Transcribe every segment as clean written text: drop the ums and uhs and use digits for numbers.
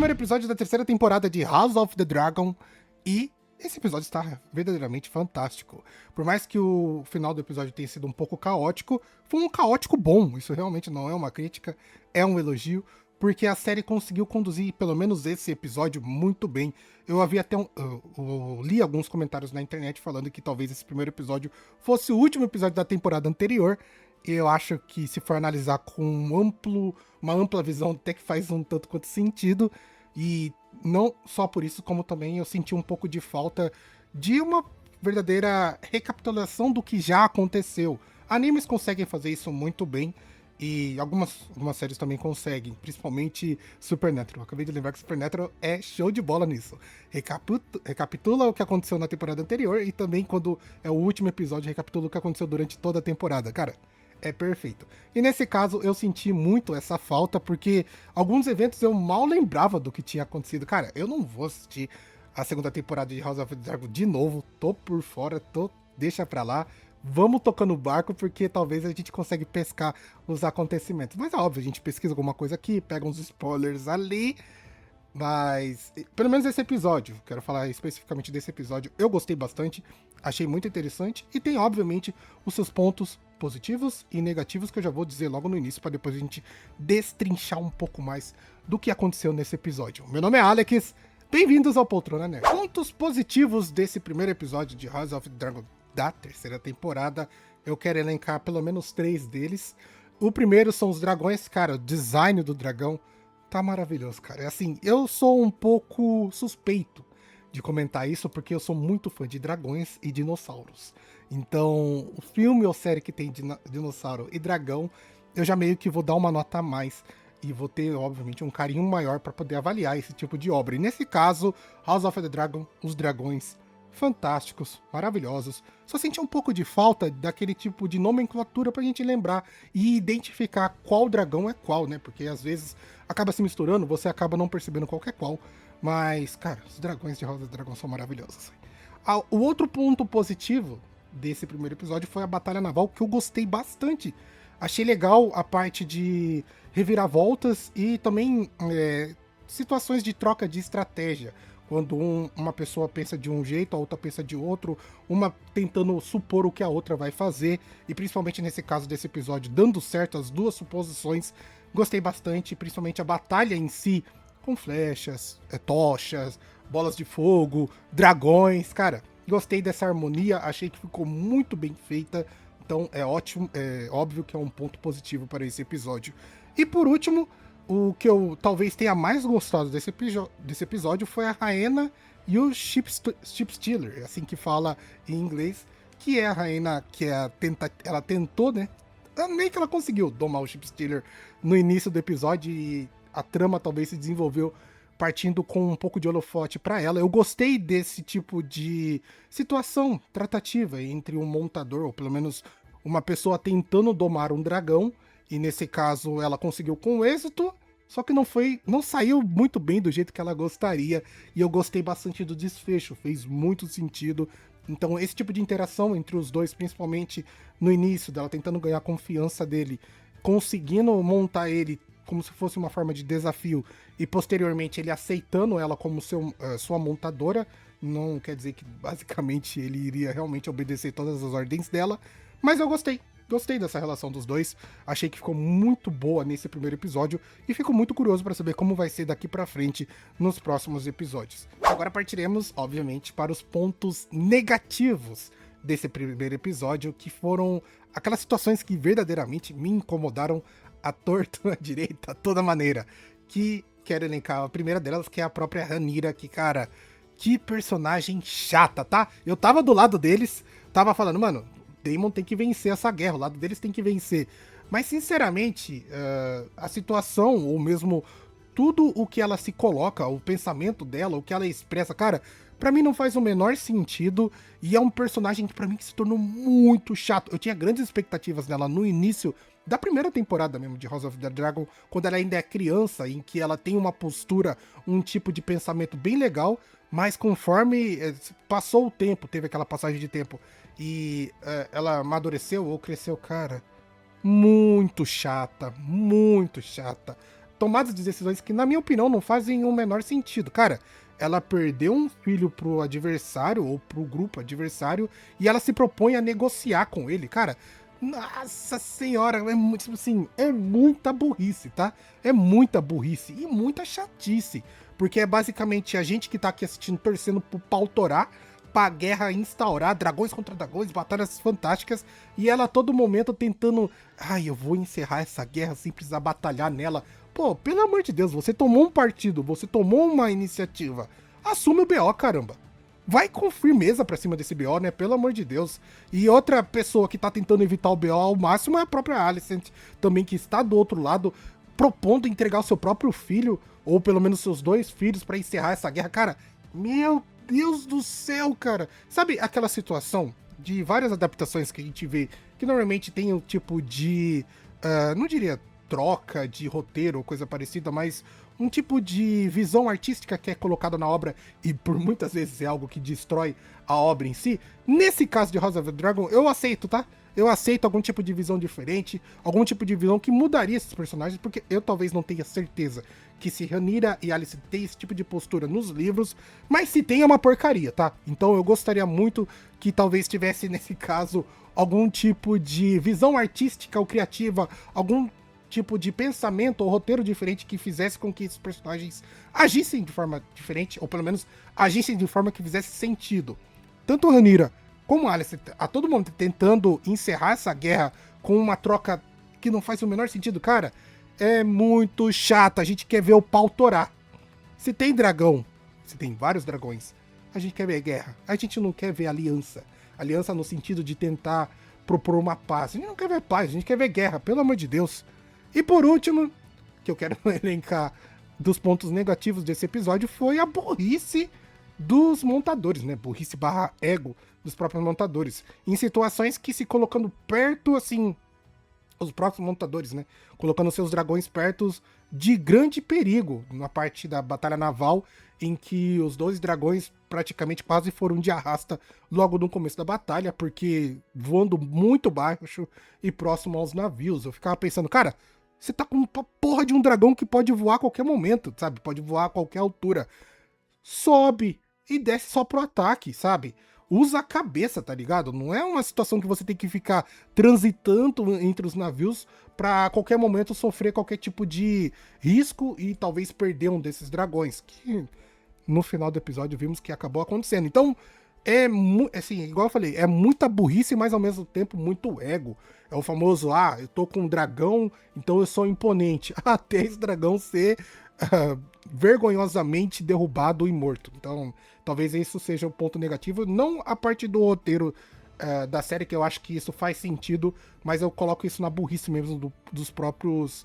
primeiro episódio da terceira temporada de House of the Dragon e esse episódio está verdadeiramente fantástico. Por mais que o final do episódio tenha sido um pouco caótico, foi um caótico bom. Isso realmente não é uma crítica, é um elogio, porque a série conseguiu conduzir pelo menos esse episódio muito bem. Eu havia até eu li alguns comentários na internet falando que talvez esse primeiro episódio fosse o último episódio da temporada anterior. E eu acho que se for analisar com uma ampla visão, até que faz um tanto quanto sentido. E não só por isso, como também eu senti um pouco de falta de uma verdadeira recapitulação do que já aconteceu. Animes conseguem fazer isso muito bem. E algumas séries também conseguem, principalmente Supernatural. Acabei de lembrar que Supernatural é show de bola nisso. Recapitula o que aconteceu na temporada anterior e também, quando é o último episódio, recapitula o que aconteceu durante toda a temporada. Cara, é perfeito. E nesse caso, eu senti muito essa falta, porque alguns eventos eu mal lembrava do que tinha acontecido. Cara, eu não vou assistir a segunda temporada de House of the Dragon de novo. Tô por fora, deixa pra lá. Vamos tocando o barco, porque talvez a gente consiga pescar os acontecimentos. Mas é óbvio, a gente pesquisa alguma coisa aqui, pega uns spoilers ali. Mas, pelo menos esse episódio, quero falar especificamente desse episódio, eu gostei bastante, achei muito interessante. E tem, obviamente, os seus pontos positivos e negativos, que eu já vou dizer logo no início, para depois a gente destrinchar um pouco mais do que aconteceu nesse episódio. Meu nome é Alex, bem-vindos ao Poltrona Nerd. Pontos positivos desse primeiro episódio de House of the Dragon da terceira temporada, eu quero elencar pelo menos 3 deles. O primeiro são os dragões, cara, o design do dragão tá maravilhoso, cara. É assim, eu sou um pouco suspeito de comentar isso, porque eu sou muito fã de dragões e dinossauros. Então, o filme ou série que tem dinossauro e dragão, eu já meio que vou dar uma nota a mais e vou ter, obviamente, um carinho maior para poder avaliar esse tipo de obra. E nesse caso, House of the Dragon, os dragões fantásticos, maravilhosos. Só senti um pouco de falta daquele tipo de nomenclatura pra gente lembrar e identificar qual dragão é qual, né? Porque às vezes acaba se misturando, você acaba não percebendo qual é qual. Mas, cara, os dragões de House of the Dragon são maravilhosos. O outro ponto positivo desse primeiro episódio foi a batalha naval, que eu gostei bastante. Achei legal a parte de reviravoltas e também situações de troca de estratégia. Quando uma pessoa pensa de um jeito, a outra pensa de outro, uma tentando supor o que a outra vai fazer, e principalmente nesse caso desse episódio, dando certo as duas suposições, gostei bastante, principalmente a batalha em si, com flechas, tochas, bolas de fogo, dragões, cara, gostei dessa harmonia, achei que ficou muito bem feita, então é ótimo, é óbvio que é um ponto positivo para esse episódio. E por último, o que eu talvez tenha mais gostado desse episódio foi a Raena e o Ship Stealer, assim que fala em inglês, que é a Raena que ela tentou, né? Nem que ela conseguiu domar o Ship Stealer no início do episódio e a trama talvez se desenvolveu partindo com um pouco de holofote para ela. Eu gostei desse tipo de situação tratativa entre um montador, ou pelo menos uma pessoa tentando domar um dragão, e nesse caso ela conseguiu com êxito, só que não saiu muito bem do jeito que ela gostaria, e eu gostei bastante do desfecho, fez muito sentido. Então esse tipo de interação entre os dois, principalmente no início dela tentando ganhar a confiança dele, conseguindo montar ele como se fosse uma forma de desafio, e posteriormente ele aceitando ela como sua montadora, não quer dizer que basicamente ele iria realmente obedecer todas as ordens dela, mas eu gostei dessa relação dos dois, achei que ficou muito boa nesse primeiro episódio e fico muito curioso para saber como vai ser daqui para frente nos próximos episódios. Agora partiremos, obviamente, para os pontos negativos desse primeiro episódio, que foram aquelas situações que verdadeiramente me incomodaram à torta, à direita, a toda maneira. Que quero elencar a primeira delas, que é a própria Rhaenyra, que, cara, que personagem chata, tá? Eu tava do lado deles, tava falando, mano, Daemon tem que vencer essa guerra, o lado deles tem que vencer. Mas, sinceramente, a situação, ou mesmo tudo o que ela se coloca, o pensamento dela, o que ela expressa, cara, pra mim não faz o menor sentido, e é um personagem que pra mim se tornou muito chato. Eu tinha grandes expectativas nela no início da primeira temporada mesmo de House of the Dragon, quando ela ainda é criança, em que ela tem uma postura, um tipo de pensamento bem legal, mas conforme passou o tempo, teve aquela passagem de tempo, e ela amadureceu ou cresceu, cara, muito chata, muito chata. tomadas de decisões que, na minha opinião, não fazem o menor sentido. Cara, ela perdeu um filho pro adversário, ou pro grupo adversário, e ela se propõe a negociar com ele. Cara, nossa senhora, é muito, tipo assim, é muita burrice, tá? É muita burrice e muita chatice. Porque é basicamente a gente que tá aqui assistindo, torcendo pro pau torar, pra guerra instaurar, dragões contra dragões, batalhas fantásticas, e ela a todo momento tentando, ai, eu vou encerrar essa guerra sem precisar batalhar nela. Pô, pelo amor de Deus, você tomou um partido, você tomou uma iniciativa, assume o BO, caramba. Vai com firmeza pra cima desse BO, né? Pelo amor de Deus. E outra pessoa que tá tentando evitar o BO ao máximo é a própria Alicent, também, que está do outro lado, propondo entregar o seu próprio filho, ou pelo menos seus 2 filhos, pra encerrar essa guerra. Cara, meu Deus do céu, cara. Sabe aquela situação de várias adaptações que a gente vê, que normalmente tem um tipo de, não diria troca de roteiro ou coisa parecida, mas um tipo de visão artística que é colocada na obra e por muitas vezes é algo que destrói a obra em si. Nesse caso de House of the Dragon, eu aceito, tá? Eu aceito algum tipo de visão diferente, algum tipo de visão que mudaria esses personagens, porque eu talvez não tenha certeza que se Rhaenyra e Alice tem esse tipo de postura nos livros, mas se tem é uma porcaria, tá? Então eu gostaria muito que talvez tivesse, nesse caso, algum tipo de visão artística ou criativa, algum tipo de pensamento ou roteiro diferente que fizesse com que esses personagens agissem de forma diferente, ou pelo menos agissem de forma que fizesse sentido. Tanto Rhaenyra como Alice, a todo momento tentando encerrar essa guerra com uma troca que não faz o menor sentido, cara, é muito chato. A gente quer ver o pau torar. Se tem dragão, se tem vários dragões, a gente quer ver guerra. A gente não quer ver aliança. Aliança no sentido de tentar propor uma paz. A gente não quer ver paz, a gente quer ver guerra, pelo amor de Deus. E por último, que eu quero elencar dos pontos negativos desse episódio, foi a burrice dos montadores, né? Burrice barra ego dos próprios montadores. Em situações que, se colocando perto, assim, os próprios montadores, né? Colocando seus dragões perto de grande perigo na parte da batalha naval, em que os 2 dragões praticamente quase foram de arrasta logo no começo da batalha, porque voando muito baixo e próximo aos navios. Eu ficava pensando, cara, você tá com uma porra de um dragão que pode voar a qualquer momento, sabe? Pode voar a qualquer altura. Sobe e desce só pro ataque, sabe? Usa a cabeça, tá ligado? Não é uma situação que você tem que ficar transitando entre os navios pra a qualquer momento sofrer qualquer tipo de risco e talvez perder um desses dragões, que no final do episódio vimos que acabou acontecendo. Então, assim, igual eu falei, é muita burrice, mas ao mesmo tempo muito ego. É o famoso, eu tô com um dragão, então eu sou imponente. Até esse dragão ser vergonhosamente derrubado e morto. Então, talvez isso seja um ponto negativo. Não a parte do roteiro da série, que eu acho que isso faz sentido, mas eu coloco isso na burrice mesmo dos próprios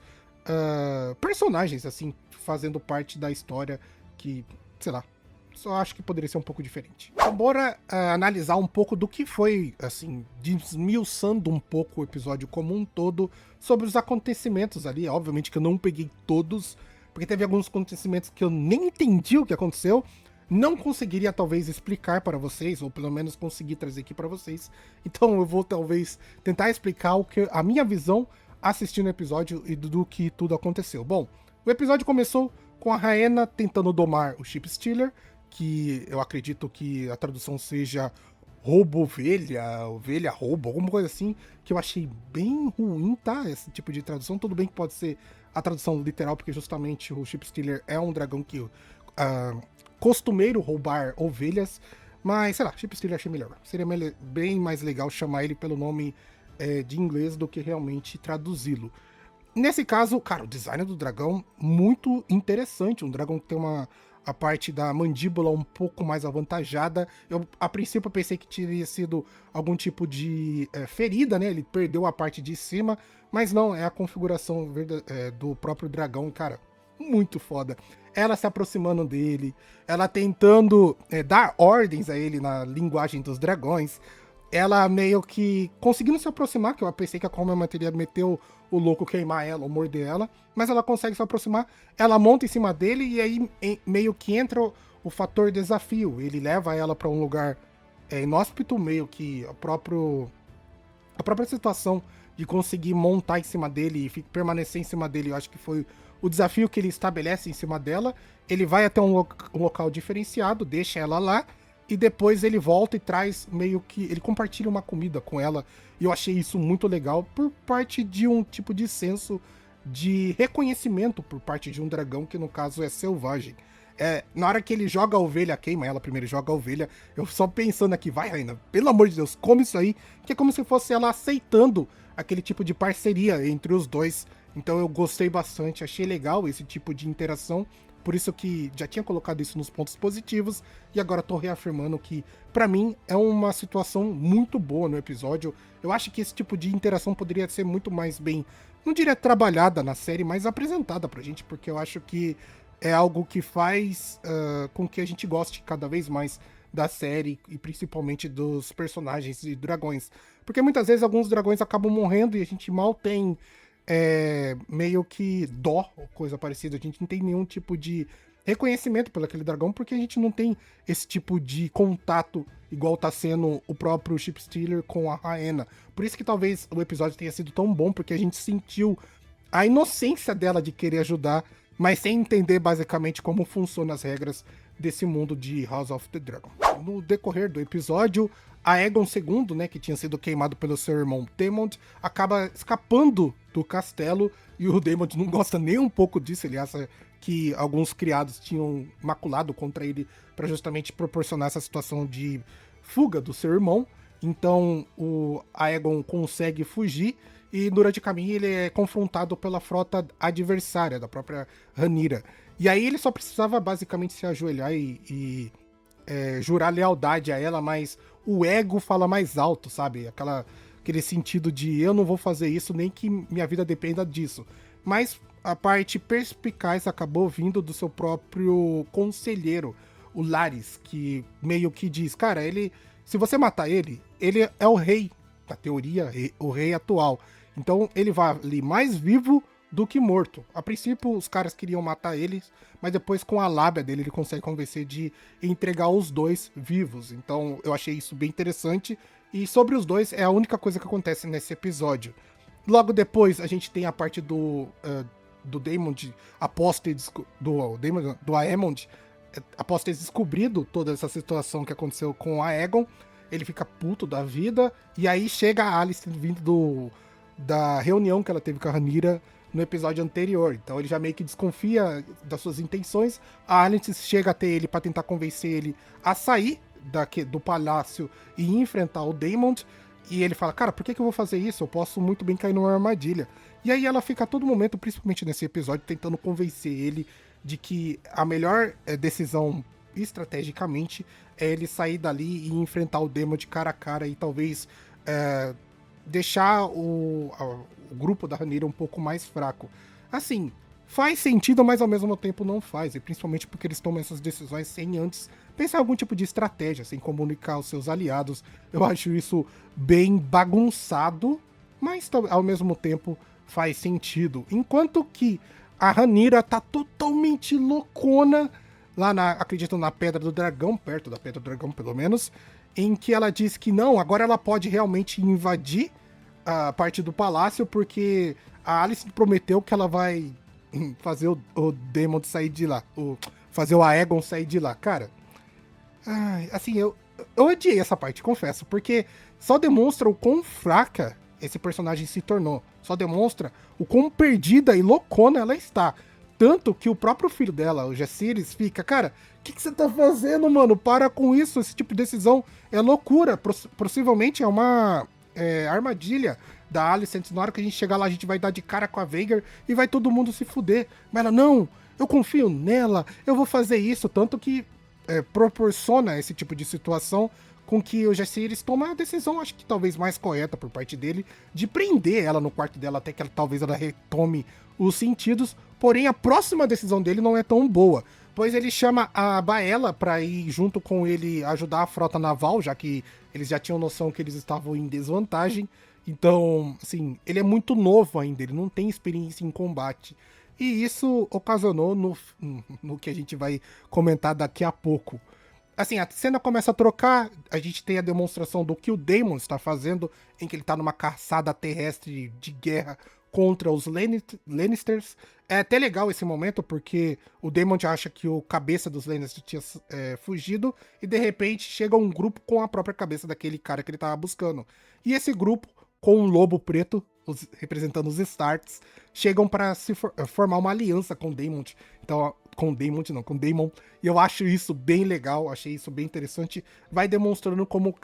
personagens, assim, fazendo parte da história que, sei lá, só acho que poderia ser um pouco diferente. Então, bora analisar um pouco do que foi, assim, desmiuçando um pouco o episódio como um todo, sobre os acontecimentos ali. Obviamente que eu não peguei todos, porque teve alguns acontecimentos que eu nem entendi o que aconteceu, não conseguiria talvez explicar para vocês, ou pelo menos conseguir trazer aqui para vocês. Então eu vou talvez tentar explicar a minha visão assistindo o episódio e do que tudo aconteceu. Bom, o episódio começou com a Rhaena tentando domar o Ship Stealer, que eu acredito que a tradução seja roubo-ovelha, ovelha-roubo, alguma coisa assim, que eu achei bem ruim, tá? Esse tipo de tradução. Tudo bem que pode ser a tradução literal, porque justamente o Ship Stealer é um dragão que costumeiro roubar ovelhas, mas sei lá, Ship Stealer achei melhor. Seria bem mais legal chamar ele pelo nome de inglês do que realmente traduzi-lo. Nesse caso, cara, o design do dragão muito interessante, um dragão que tem a parte da mandíbula um pouco mais avantajada. Eu, a princípio, pensei que teria sido algum tipo de ferida, né? Ele perdeu a parte de cima, mas não, é a configuração do próprio dragão, cara, muito foda. Ela se aproximando dele, ela tentando dar ordens a ele na linguagem dos dragões, ela meio que conseguindo se aproximar, que eu pensei que a Coleman teria meteu o louco queimar ela ou morder ela, mas ela consegue se aproximar, ela monta em cima dele e aí meio que entra o fator desafio. Ele leva ela para um lugar inóspito, meio que a própria situação de conseguir montar em cima dele e permanecer em cima dele, eu acho que foi o desafio que ele estabelece em cima dela, ele vai até um local diferenciado, deixa ela lá, e depois ele volta e traz meio que... Ele compartilha uma comida com ela, e eu achei isso muito legal por parte de um tipo de senso de reconhecimento por parte de um dragão, que no caso é selvagem. Na hora que ele joga a ovelha, queima ela primeiro, joga a ovelha, eu só pensando aqui, vai Raina, pelo amor de Deus, come isso aí, que é como se fosse ela aceitando aquele tipo de parceria entre os dois. Então eu gostei bastante, achei legal esse tipo de interação, por isso que já tinha colocado isso nos pontos positivos, e agora tô reafirmando que, pra mim, é uma situação muito boa no episódio. Eu acho que esse tipo de interação poderia ser muito mais bem, não diria trabalhada na série, mas apresentada pra gente, porque eu acho que é algo que faz com que a gente goste cada vez mais da série e principalmente dos personagens e dragões. Porque muitas vezes alguns dragões acabam morrendo e a gente mal tem meio que dó ou coisa parecida. A gente não tem nenhum tipo de reconhecimento pelo aquele dragão porque a gente não tem esse tipo de contato igual tá sendo o próprio Ship Stealer com a Rhaena. Por isso que talvez o episódio tenha sido tão bom, porque a gente sentiu a inocência dela de querer ajudar, mas sem entender basicamente como funcionam as regras desse mundo de House of the Dragon. No decorrer do episódio, a Aegon II, né, que tinha sido queimado pelo seu irmão Daemon, acaba escapando do castelo, e o Daemon não gosta nem um pouco disso. Ele acha que alguns criados tinham maculado contra ele para justamente proporcionar essa situação de fuga do seu irmão. Então o Aegon consegue fugir, e durante o caminho ele é confrontado pela frota adversária da própria Rhaenyra. E aí ele só precisava basicamente se ajoelhar e jurar lealdade a ela, mas o ego fala mais alto, sabe? Aquele sentido de eu não vou fazer isso nem que minha vida dependa disso. Mas a parte perspicaz acabou vindo do seu próprio conselheiro, o Larys, que meio que diz, cara, se você matar ele é o rei, na teoria, o rei atual. Então ele vai ali mais vivo do que morto. A princípio os caras queriam matar eles, mas depois com a lábia dele ele consegue convencer de entregar os dois vivos. Então eu achei isso bem interessante. E sobre os dois é a única coisa que acontece nesse episódio. Logo depois a gente tem a parte do Daemon, do Aemond, após ter descobrido toda essa situação que aconteceu com a Aegon. Ele fica puto da vida, e aí chega a Alice vindo da reunião que ela teve com a Rhaenyra no episódio anterior. Então ele já meio que desconfia das suas intenções. A Alice chega até ele para tentar convencer ele a sair do palácio e enfrentar o Daemon. E ele fala, cara, por que eu vou fazer isso? Eu posso muito bem cair numa armadilha. E aí ela fica a todo momento, principalmente nesse episódio, tentando convencer ele de que a melhor decisão estrategicamente é ele sair dali e enfrentar o Daemon de cara a cara e talvez deixar o grupo da Rhaenyra um pouco mais fraco. Assim, faz sentido, mas ao mesmo tempo não faz, e principalmente porque eles tomam essas decisões sem antes pensar em algum tipo de estratégia, sem comunicar aos seus aliados. Eu acho isso bem bagunçado, mas ao mesmo tempo faz sentido. Enquanto que a Rhaenyra tá totalmente loucona lá acredito na Pedra do Dragão, perto da Pedra do Dragão pelo menos, em que ela diz que não, agora ela pode realmente invadir a parte do palácio, porque a Alice prometeu que ela vai fazer o Daemon sair de lá, fazer o Aegon sair de lá. Cara, assim, eu odiei essa parte, confesso, porque só demonstra o quão fraca esse personagem se tornou, só demonstra o quão perdida e loucona ela está. Tanto que o próprio filho dela, o Jaehaerys, fica, cara, o que você tá fazendo, mano? Para com isso, esse tipo de decisão é loucura. Possivelmente é uma armadilha da Alicent. Na hora que a gente chegar lá, a gente vai dar de cara com a Vhagar e vai todo mundo se fuder. Mas ela, não, eu confio nela, eu vou fazer isso. Tanto que proporciona esse tipo de situação com que o Jaehaerys toma a decisão, acho que talvez mais correta por parte dele, de prender ela no quarto dela até que talvez ela retome os sentidos. Porém, a próxima decisão dele não é tão boa, pois ele chama a Baela para ir junto com ele ajudar a frota naval, já que eles já tinham noção que eles estavam em desvantagem. Então, assim, ele é muito novo ainda, ele não tem experiência em combate. E isso ocasionou no que a gente vai comentar daqui a pouco. Assim, a cena começa a trocar, a gente tem a demonstração do que o Daemon está fazendo, em que ele está numa caçada terrestre de guerra contra os Lannisters. É até legal esse momento, porque o Daemon acha que o cabeça dos Lannisters tinha fugido, e de repente chega um grupo com a própria cabeça daquele cara que ele tava buscando. E esse grupo, com um lobo preto, representando os Starks, chegam para se formar uma aliança com o Daemon. Então, com o Daemon. E eu acho isso bem legal, achei isso bem interessante. Vai demonstrando como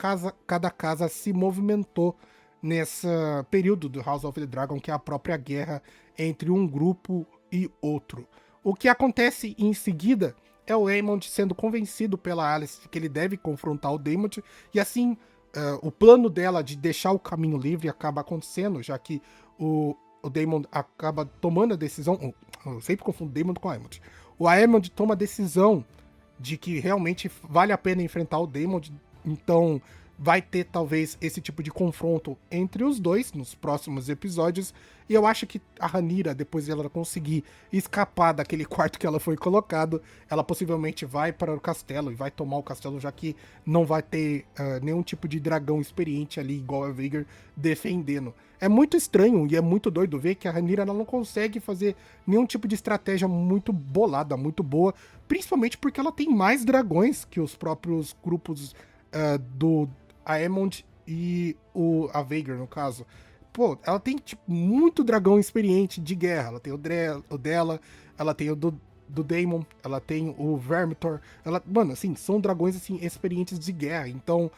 cada casa se movimentou nesse período do House of the Dragon, que é a própria guerra entre um grupo e outro. O que acontece em seguida é o Aemond sendo convencido pela Alicent que ele deve confrontar o Daemon, e assim o plano dela de deixar o caminho livre acaba acontecendo, já que o Daemon acaba tomando a decisão. Eu sempre confundo Daemon com Aemond. O Aemond toma a decisão de que realmente vale a pena enfrentar o Daemon, então vai ter talvez esse tipo de confronto entre os dois nos próximos episódios. E eu acho que a Rhaenyra, depois de ela conseguir escapar daquele quarto que ela foi colocado, ela possivelmente vai para o castelo e vai tomar o castelo, já que não vai ter nenhum tipo de dragão experiente ali, igual a Vhagar, defendendo. É muito estranho e é muito doido ver que a Rhaenyra ela não consegue fazer nenhum tipo de estratégia muito bolada, muito boa, principalmente porque ela tem mais dragões que os próprios grupos do Aemond e a Vhagar, no caso. Pô, ela tem, tipo, muito dragão experiente de guerra. Ela tem o dela, ela tem o do Daemon, ela tem o Vermithor. Mano, assim, são dragões, assim, experientes de guerra. Então,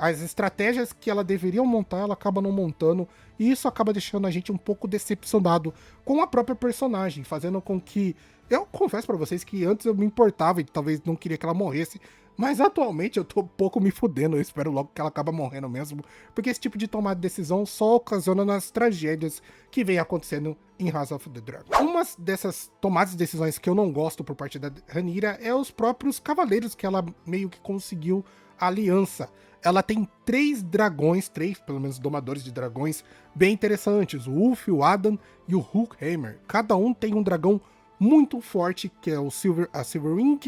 as estratégias que ela deveria montar, ela acaba não montando. E isso acaba deixando a gente um pouco decepcionado com a própria personagem, fazendo com que... Eu confesso pra vocês que antes eu me importava e talvez não queria que ela morresse, mas atualmente eu tô um pouco me fudendo, eu espero logo que ela acabe morrendo mesmo, porque esse tipo de tomada de decisão só ocasiona nas tragédias que vem acontecendo em House of the Dragon. Uma dessas tomadas de decisões que eu não gosto por parte da Rhaenyra é os próprios cavaleiros que ela meio que conseguiu a aliança. Ela tem 3 dragões, 3 pelo menos domadores de dragões, bem interessantes, o Ulf, o Adam e o Hookhammer. Cada um tem um dragão muito forte, que é a Silverwing,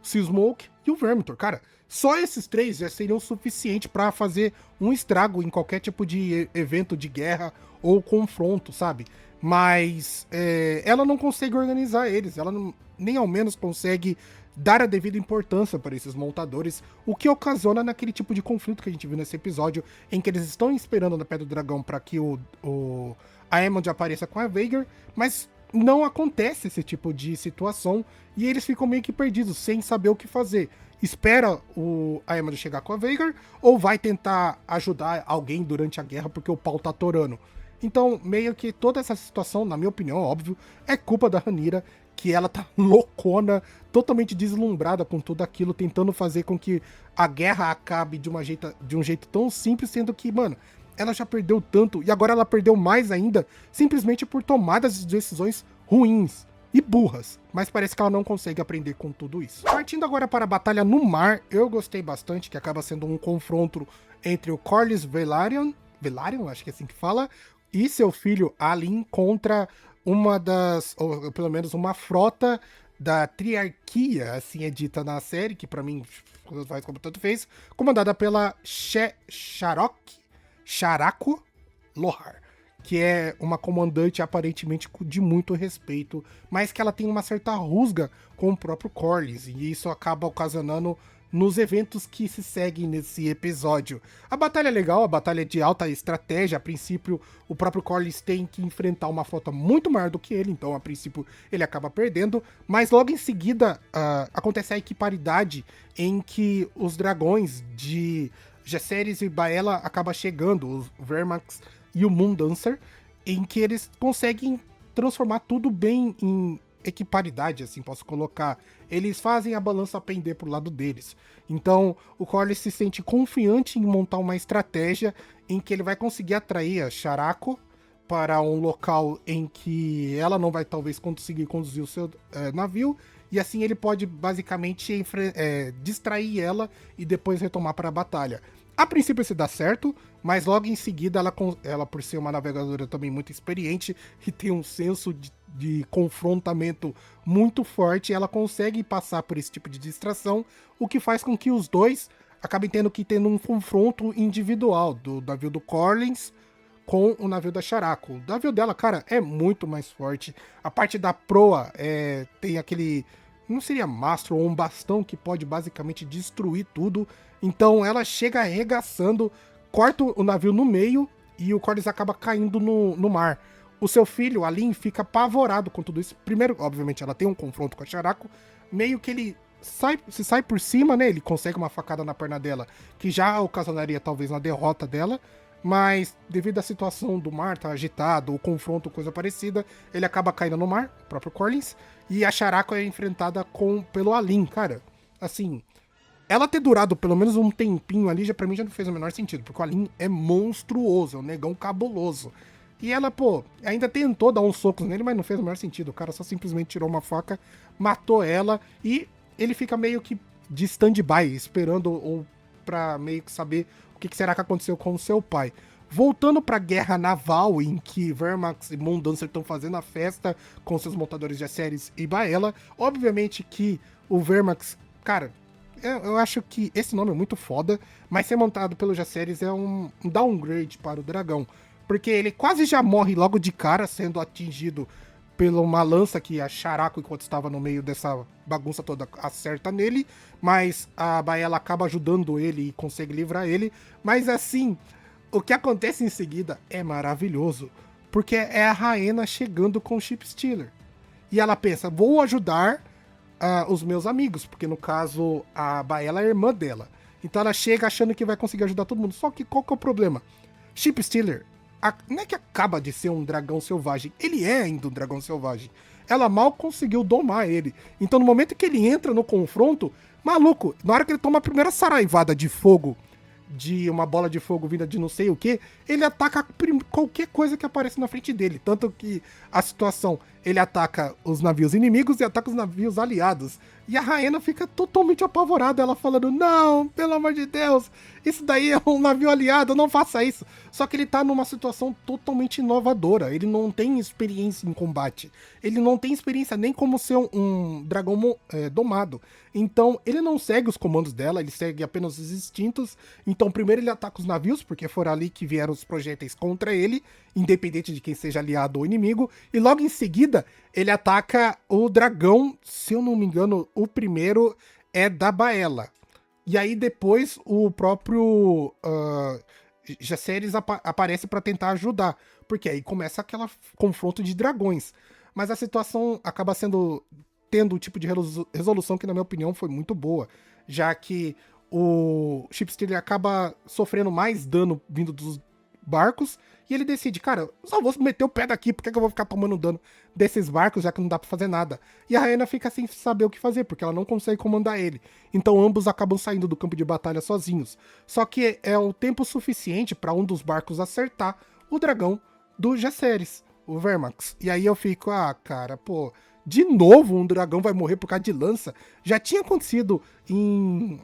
o Seasmoke e o Vermithor. Cara, só esses 3 já seriam suficiente para fazer um estrago em qualquer tipo de evento de guerra ou confronto, sabe? Mas ela não consegue organizar eles, ela não, nem ao menos consegue dar a devida importância para esses montadores, o que ocasiona naquele tipo de conflito que a gente viu nesse episódio, em que eles estão esperando na Pedra do Dragão para que o Aemond apareça com a Vhagar, mas não acontece esse tipo de situação e eles ficam meio que perdidos, sem saber o que fazer. Espera o Aemond chegar com a Vhagar ou vai tentar ajudar alguém durante a guerra porque o pau tá atorando. Então, meio que toda essa situação, na minha opinião, óbvio, é culpa da Rhaenyra, que ela tá loucona, totalmente deslumbrada com tudo aquilo, tentando fazer com que a guerra acabe de um jeito tão simples, sendo que, mano, ela já perdeu tanto, e agora ela perdeu mais ainda, simplesmente por tomadas de decisões ruins e burras. Mas parece que ela não consegue aprender com tudo isso. Partindo agora para a batalha no mar, eu gostei bastante, que acaba sendo um confronto entre o Corlys Velaryon, acho que é assim que fala, e seu filho Alyn contra uma das, ou pelo menos uma frota da Triarquia, assim é dita na série, que pra mim faz como tanto fez, comandada pela Sharaco Lohar, que é uma comandante aparentemente de muito respeito, mas que ela tem uma certa rusga com o próprio Corlys, e isso acaba ocasionando nos eventos que se seguem nesse episódio. A batalha é legal, a batalha é de alta estratégia. A princípio, o próprio Corlys tem que enfrentar uma frota muito maior do que ele, então a princípio ele acaba perdendo, mas logo em seguida acontece a equiparidade em que os dragões de Jacaerys e Baela acabam chegando, os Vermax e o Moondancer, em que eles conseguem transformar tudo bem em equiparidade, assim posso colocar. Eles fazem a balança pender pro lado deles. Então, o Corlys se sente confiante em montar uma estratégia em que ele vai conseguir atrair a Sharaco para um local em que ela não vai talvez conseguir conduzir o seu navio, e assim ele pode basicamente distrair ela e depois retomar para a batalha. A princípio isso dá certo, mas logo em seguida ela por ser uma navegadora também muito experiente e tem um senso de confrontamento muito forte, ela consegue passar por esse tipo de distração, o que faz com que os dois acabem tendo um confronto individual do navio do Corlys com o navio da Sharako. O navio dela, cara, é muito mais forte. A parte da proa tem aquele... Não seria mastro ou um bastão que pode basicamente destruir tudo. Então ela chega arregaçando, corta o navio no meio e o Corlys acaba caindo no mar. O seu filho, Alin, fica apavorado com tudo isso. Primeiro, obviamente, ela tem um confronto com a Sharako. Meio que ele se sai por cima, né? Ele consegue uma facada na perna dela, que já ocasionaria talvez uma derrota dela. Mas devido à situação do mar tá agitado, o confronto, coisa parecida, ele acaba caindo no mar, o próprio Corlys. E a Sharako é enfrentada pelo Alin, cara. Assim, ela ter durado pelo menos um tempinho ali, já pra mim já não fez o menor sentido, porque o Alin é monstruoso, é um negão cabuloso. E ela, pô, ainda tentou dar uns socos nele, mas não fez o menor sentido. O cara só simplesmente tirou uma faca, matou ela e ele fica meio que de stand-by, esperando ou pra meio que saber o que será que aconteceu com o seu pai. Voltando pra guerra naval, em que Vermax e Mondancer estão fazendo a festa com seus montadores de séries e Baela, obviamente que o Vermax, cara, eu acho que esse nome é muito foda, mas ser montado pelo Jaceres é um downgrade para o dragão, porque ele quase já morre logo de cara, sendo atingido por uma lança que a Sharako, enquanto estava no meio dessa bagunça toda, acerta nele, mas a Baela acaba ajudando ele e consegue livrar ele, mas assim, o que acontece em seguida é maravilhoso, porque é a Rhaena chegando com o Ship Stealer, e ela pensa, vou ajudar os meus amigos, porque no caso a Baela é a irmã dela. Então ela chega achando que vai conseguir ajudar todo mundo. Só que qual que é o problema? Ship Stealer não é que acaba de ser um dragão selvagem, ele é ainda um dragão selvagem. Ela mal conseguiu domar ele. Então no momento que ele entra no confronto, maluco, na hora que ele toma a primeira saraivada de fogo, de uma bola de fogo vinda de não sei o que, ele ataca qualquer coisa que aparece na frente dele. Tanto que a situação, ele ataca os navios inimigos e ataca os navios aliados. E a Rhaena fica totalmente apavorada, ela falando, não, pelo amor de Deus, isso daí é um navio aliado, não faça isso. Só que ele tá numa situação totalmente inovadora, ele não tem experiência em combate, ele não tem experiência nem como ser um dragão domado. Então ele não segue os comandos dela, ele segue apenas os instintos. Então primeiro ele ataca os navios, porque foram ali que vieram os projéteis contra ele, independente de quem seja aliado ou inimigo. E logo em seguida ele ataca o dragão, se eu não me engano, o primeiro é da Baela. E aí depois o próprio Jaceres aparece para tentar ajudar, porque aí começa aquele confronto de dragões. Mas a situação acaba tendo um tipo de resolução que, na minha opinião, foi muito boa, já que o Ship Stealer acaba sofrendo mais dano vindo dos barcos, e ele decide, cara, só vou meter o pé daqui, por que eu vou ficar tomando dano desses barcos, já que não dá pra fazer nada? E a Rhaena fica sem saber o que fazer, porque ela não consegue comandar ele. Então ambos acabam saindo do campo de batalha sozinhos. Só que é o tempo suficiente para um dos barcos acertar o dragão do Jaceres, o Vermax. E aí eu fico, cara, pô, de novo um dragão vai morrer por causa de lança? Já tinha acontecido em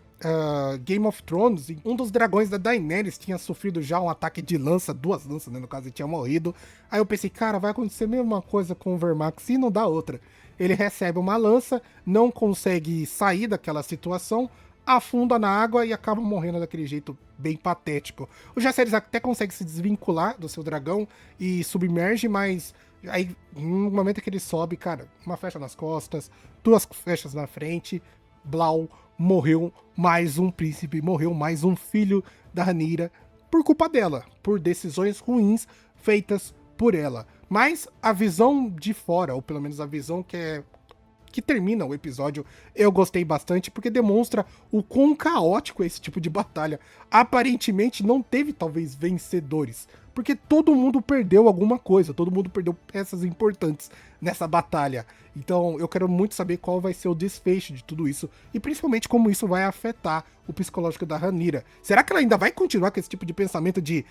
Game of Thrones, um dos dragões da Daenerys tinha sofrido já um ataque de lança, 2 lanças, né, no caso, ele tinha morrido. Aí eu pensei, cara, vai acontecer a mesma coisa com o Vermax e não dá outra. Ele recebe uma lança, não consegue sair daquela situação, afunda na água e acaba morrendo daquele jeito bem patético. O Jaceres até consegue se desvincular do seu dragão e submerge, mas aí no momento que ele sobe, cara, uma flecha nas costas, 2 flechas na frente, blau, morreu mais um príncipe, morreu mais um filho da Rhaenyra por culpa dela, por decisões ruins feitas por ela. Mas a visão de fora, ou pelo menos a visão que termina o episódio, eu gostei bastante, porque demonstra o quão caótico é esse tipo de batalha. Aparentemente não teve, talvez, vencedores, porque todo mundo perdeu alguma coisa, todo mundo perdeu peças importantes nessa batalha. Então eu quero muito saber qual vai ser o desfecho de tudo isso, e principalmente como isso vai afetar o psicológico da Rhaenyra. Será que ela ainda vai continuar com esse tipo de pensamento de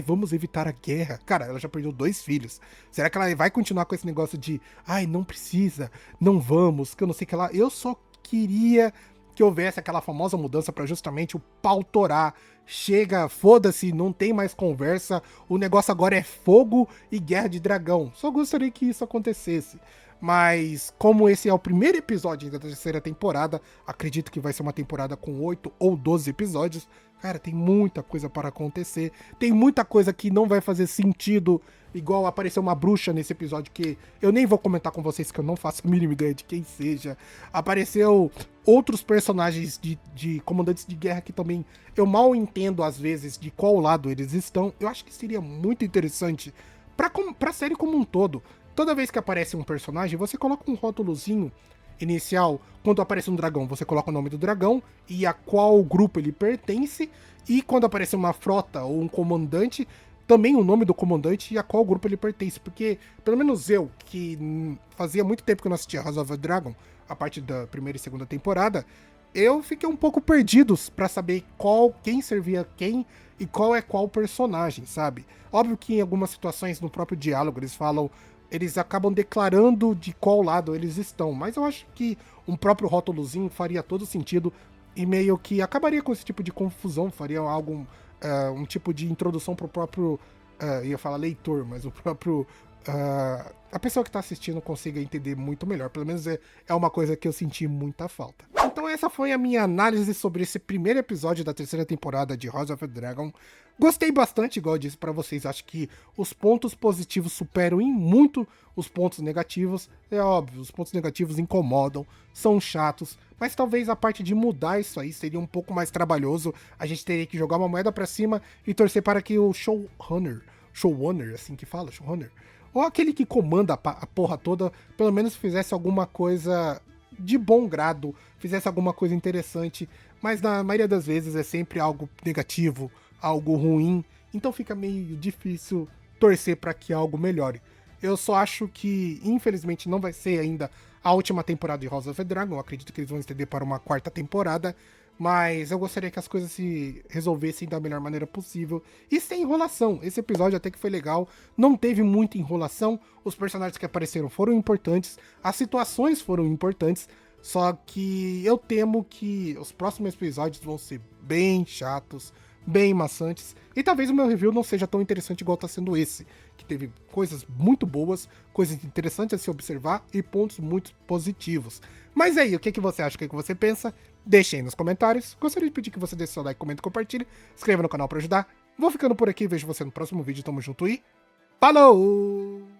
vamos evitar a guerra? Cara, ela já perdeu 2 filhos. Será que ela vai continuar com esse negócio de não precisa, não vamos, que eu não sei o que lá? Eu só queria que houvesse aquela famosa mudança para justamente o pau torar. Chega, foda-se, não tem mais conversa, o negócio agora é fogo e guerra de dragão. Só gostaria que isso acontecesse. Mas como esse é o primeiro episódio da terceira temporada, acredito que vai ser uma temporada com 8 ou 12 episódios. Cara, tem muita coisa para acontecer. Tem muita coisa que não vai fazer sentido. Igual apareceu uma bruxa nesse episódio que eu nem vou comentar com vocês, que eu não faço a mínima ideia de quem seja. Apareceu outros personagens de comandantes de guerra que também eu mal entendo às vezes de qual lado eles estão. Eu acho que seria muito interessante pra série como um todo. Toda vez que aparece um personagem, você coloca um rótulozinho inicial. Quando aparece um dragão, você coloca o nome do dragão e a qual grupo ele pertence. E quando aparece uma frota ou um comandante, também o nome do comandante e a qual grupo ele pertence. Porque, pelo menos eu, que fazia muito tempo que eu não assistia House of the Dragon, a parte da primeira e segunda temporada, eu fiquei um pouco perdido pra saber quem servia quem e qual é qual personagem, sabe? Óbvio que em algumas situações no próprio diálogo eles acabam declarando de qual lado eles estão, mas eu acho que um próprio rótulozinho faria todo sentido e meio que acabaria com esse tipo de confusão, faria algo, um tipo de introdução pro próprio, ia falar leitor, mas o próprio, a pessoa que tá assistindo consiga entender muito melhor, pelo menos é uma coisa que eu senti muita falta. Então essa foi a minha análise sobre esse primeiro episódio da terceira temporada de House of the Dragon. Gostei bastante, igual eu disse pra vocês, acho que os pontos positivos superam em muito os pontos negativos. É óbvio, os pontos negativos incomodam, são chatos, mas talvez a parte de mudar isso aí seria um pouco mais trabalhoso. A gente teria que jogar uma moeda pra cima e torcer para que o showrunner, assim que fala, showrunner, ou aquele que comanda a porra toda, pelo menos fizesse alguma coisa de bom grado, fizesse alguma coisa interessante, mas na maioria das vezes é sempre algo negativo, algo ruim, então fica meio difícil torcer para que algo melhore. Eu só acho que, infelizmente, não vai ser ainda a última temporada de House of the Dragon, eu acredito que eles vão estender para uma quarta temporada, mas eu gostaria que as coisas se resolvessem da melhor maneira possível e sem enrolação. Esse episódio até que foi legal, não teve muita enrolação, os personagens que apareceram foram importantes, as situações foram importantes, só que eu temo que os próximos episódios vão ser bem chatos, bem maçantes, e talvez o meu review não seja tão interessante igual tá sendo esse, que teve coisas muito boas, coisas interessantes a se observar e pontos muito positivos. Mas aí, o que você acha, o que você pensa? Deixe aí nos comentários. Gostaria de pedir que você deixe seu like, comente e compartilhe. Se inscreva no canal pra ajudar. Vou ficando por aqui, vejo você no próximo vídeo. Tamo junto e falou!